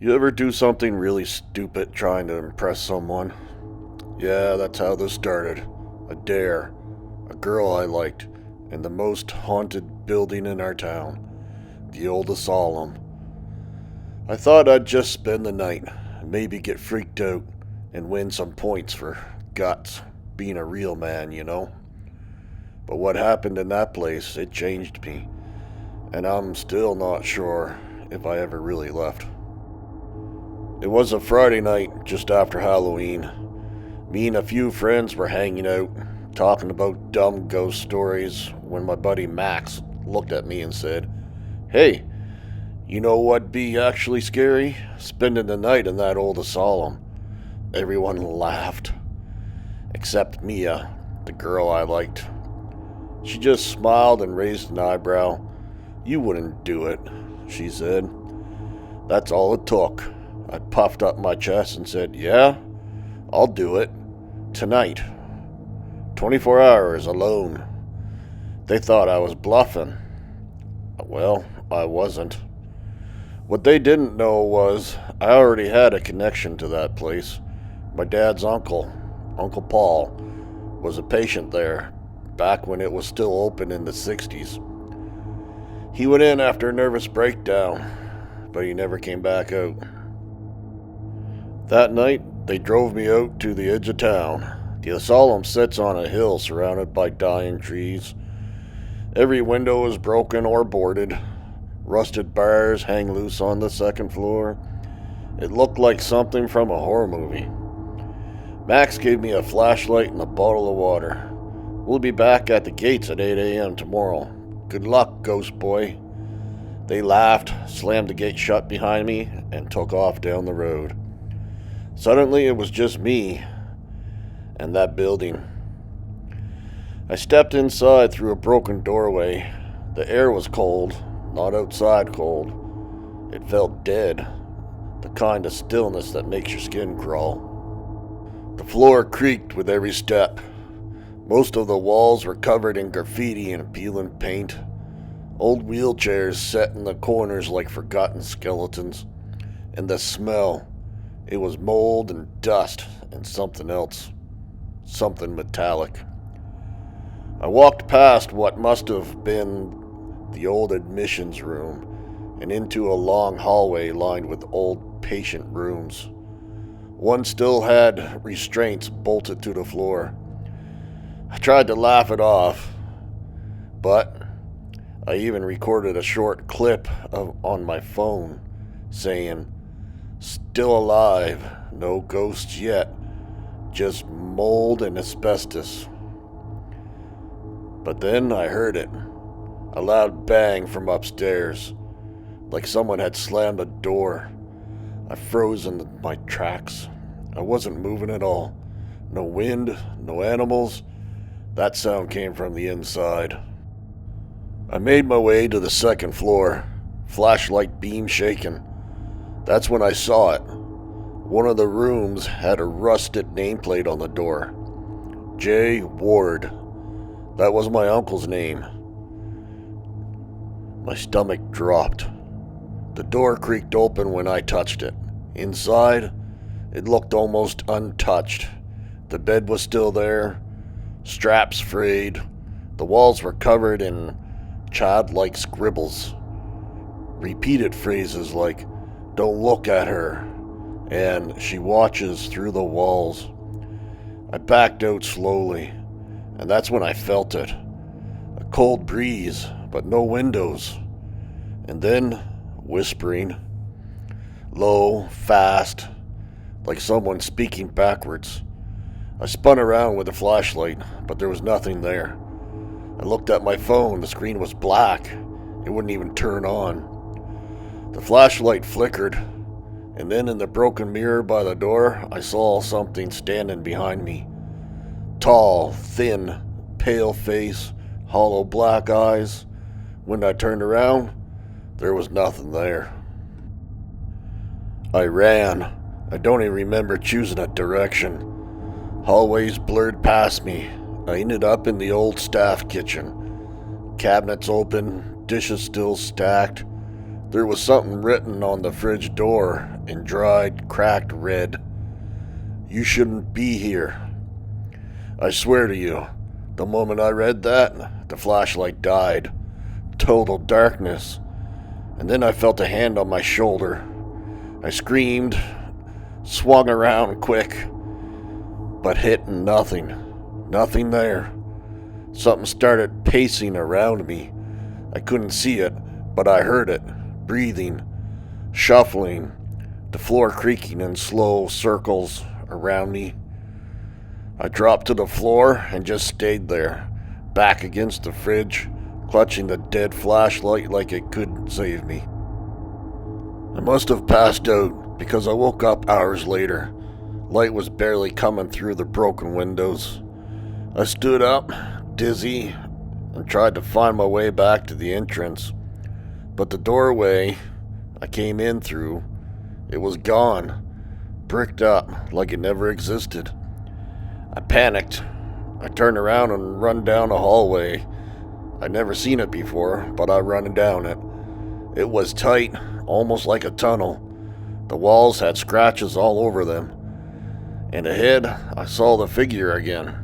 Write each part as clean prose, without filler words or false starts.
You ever do something really stupid trying to impress someone? Yeah, that's how this started. A dare. A girl I liked. In the most haunted building in our town. The old Asylum. I thought I'd just spend the night, maybe get freaked out, and win some points for guts, being a real man, you know? But what happened in that place, it changed me. And I'm still not sure if I ever really left. It was a Friday night, just after Halloween. Me and a few friends were hanging out, talking about dumb ghost stories, when my buddy Max looked at me and said, "Hey, you know what'd be actually scary? Spending the night in that old asylum." Everyone laughed, except Mia, the girl I liked. She just smiled and raised an eyebrow. "You wouldn't do it," she said. That's all it took. I puffed up my chest and said, "Yeah, I'll do it. Tonight. 24 hours alone." They thought I was bluffing. Well, I wasn't. What they didn't know was I already had a connection to that place. My dad's uncle, Uncle Paul, was a patient there back when it was still open in the 60s. He went in after a nervous breakdown, but he never came back out. That night, they drove me out to the edge of town. The asylum sits on a hill surrounded by dying trees. Every window is broken or boarded. Rusted bars hang loose on the second floor. It looked like something from a horror movie. Max gave me a flashlight and a bottle of water. "We'll be back at the gates at 8 a.m. tomorrow. Good luck, ghost boy." They laughed, slammed the gate shut behind me, and took off down the road. Suddenly, it was just me and that building. I stepped inside through a broken doorway. The air was cold, not outside cold. It felt dead, the kind of stillness that makes your skin crawl. The floor creaked with every step. Most of the walls were covered in graffiti and peeling paint. Old wheelchairs set in the corners like forgotten skeletons. And the smell. It was mold and dust and something else. Something metallic. I walked past what must have been the old admissions room and into a long hallway lined with old patient rooms. One still had restraints bolted to the floor. I tried to laugh it off, but I even recorded a short clip on my phone saying, "Still alive, no ghosts yet, just mold and asbestos." But then I heard it, a loud bang from upstairs, like someone had slammed a door. I froze in my tracks. I wasn't moving at all. No wind, no animals. That sound came from the inside. I made my way to the second floor, flashlight beam shaking. That's when I saw it. One of the rooms had a rusted nameplate on the door. J. Ward. That was my uncle's name. My stomach dropped. The door creaked open when I touched it. Inside, it looked almost untouched. The bed was still there, straps frayed. The walls were covered in childlike scribbles. Repeated phrases like, "Don't look at her," and "She watches through the walls." I backed out slowly, and that's when I felt it. A cold breeze, but no windows. And then, whispering. Low, fast, like someone speaking backwards. I spun around with the flashlight, but there was nothing there. I looked at my phone. The screen was black. It wouldn't even turn on. The flashlight flickered, and then in the broken mirror by the door, I saw something standing behind me. Tall, thin, pale face, hollow black eyes. When I turned around, there was nothing there. I ran. I don't even remember choosing a direction. Hallways blurred past me. I ended up in the old staff kitchen. Cabinets open, dishes still stacked. There was something written on the fridge door, in dried, cracked red. "You shouldn't be here." I swear to you, the moment I read that, the flashlight died. Total darkness. And then I felt a hand on my shoulder. I screamed, swung around quick, but hit nothing. Nothing there. Something started pacing around me. I couldn't see it, but I heard it, breathing, shuffling, the floor creaking in slow circles around me. I dropped to the floor and just stayed there, back against the fridge, clutching the dead flashlight like it could save me. I must have passed out because I woke up hours later. Light was barely coming through the broken windows. I stood up, dizzy, and tried to find my way back to the entrance. But the doorway I came in through, it was gone, bricked up like it never existed. I panicked. I turned around and run down a hallway. I'd never seen it before, but I run down it. It was tight, almost like a tunnel. The walls had scratches all over them. And ahead, I saw the figure again.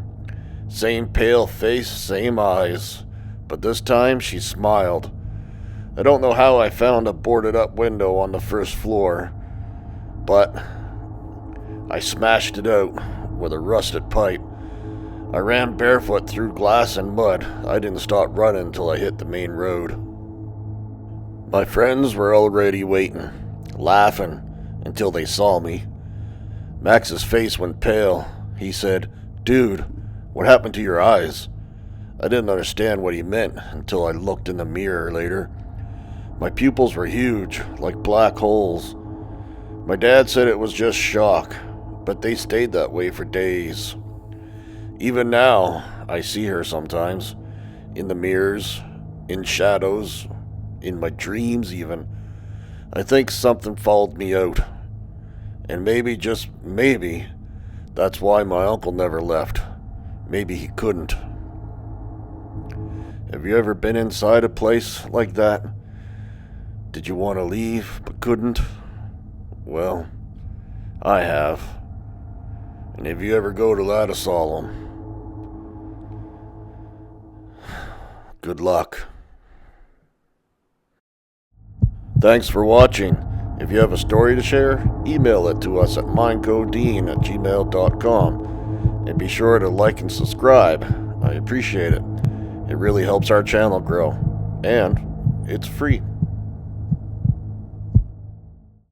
Same pale face, same eyes. But this time, she smiled. I don't know how I found a boarded up window on the first floor, but I smashed it out with a rusted pipe. I ran barefoot through glass and mud. I didn't stop running until I hit the main road. My friends were already waiting, laughing until they saw me. Max's face went pale. He said, "Dude, what happened to your eyes?" I didn't understand what he meant until I looked in the mirror later. My pupils were huge, like black holes. My dad said it was just shock, but they stayed that way for days. Even now, I see her sometimes, in the mirrors, in shadows, in my dreams even. I think something followed me out. And maybe, just maybe, that's why my uncle never left. Maybe he couldn't. Have you ever been inside a place like that? Did you want to leave, but couldn't? Well, I have. And if you ever go to that asylum, good luck. Thanks for watching. If you have a story to share, email it to us at mindcodean@gmail.com. And be sure to like and subscribe. I appreciate it. It really helps our channel grow. And it's free.